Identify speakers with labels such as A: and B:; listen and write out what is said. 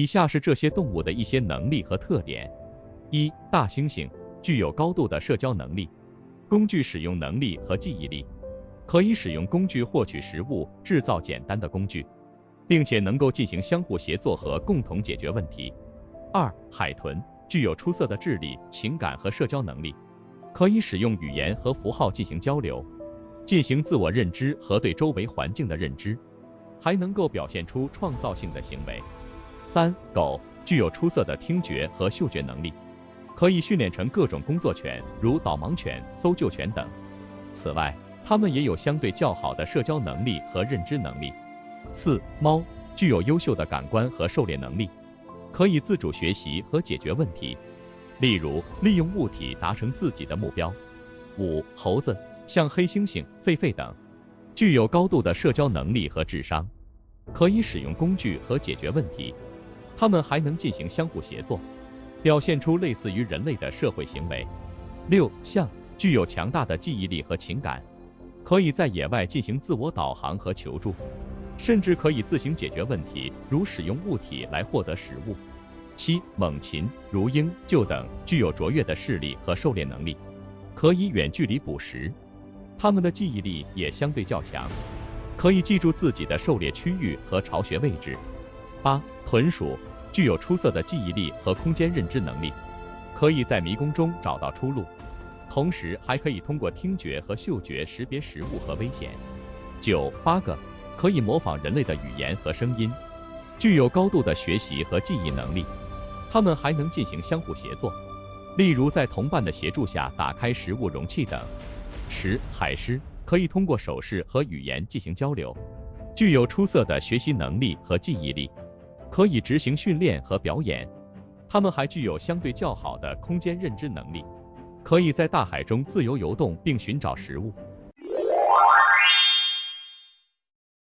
A: 下是这些动物的一些能力和特点。一、大猩猩具有高度的社交能力、工具使用能力和记忆力，可以使用工具获取食物，制造简单的工具，并且能够进行相互协作和共同解决问题。二、海豚具有出色的智力、情感和社交能力，可以使用语言和符号进行交流，进行自我认知和对周围环境的认知，还能够表现出创造性的行为。三、狗具有出色的听觉和嗅觉能力，可以训练成各种工作犬，如导盲犬、搜救犬等。此外，它们也有相对较好的社交能力和认知能力。四、猫具有优秀的感官和狩猎能力，可以自主学习和解决问题，例如利用物体达成自己的目标。五、猴子像黑猩猩、狒狒等，具有高度的社交能力和智商，可以使用工具和解决问题，它们还能进行相互协作，表现出类似于人类的社会行为。六、象具有强大的记忆力和情感，可以在野外进行自我导航和求助，甚至可以自行解决问题，如使用物体来获得食物。七、猛禽如鹰、鹫等具有卓越的视力和狩猎能力，可以远距离捕食，它们的记忆力也相对较强，可以记住自己的狩猎区域和巢穴位置。八、豚鼠具有出色的记忆力和空间认知能力，可以在迷宫中找到出路，同时还可以通过听觉和嗅觉识别食物和危险。九、八哥可以模仿人类的语言和声音，具有高度的学习和记忆能力，它们还能进行相互协作，例如在同伴的协助下打开食物容器等。十、海狮可以通过手势和语言进行交流，具有出色的学习能力和记忆力，可以执行训练和表演，它们还具有相对较好的空间认知能力，可以在大海中自由游动并寻找食物。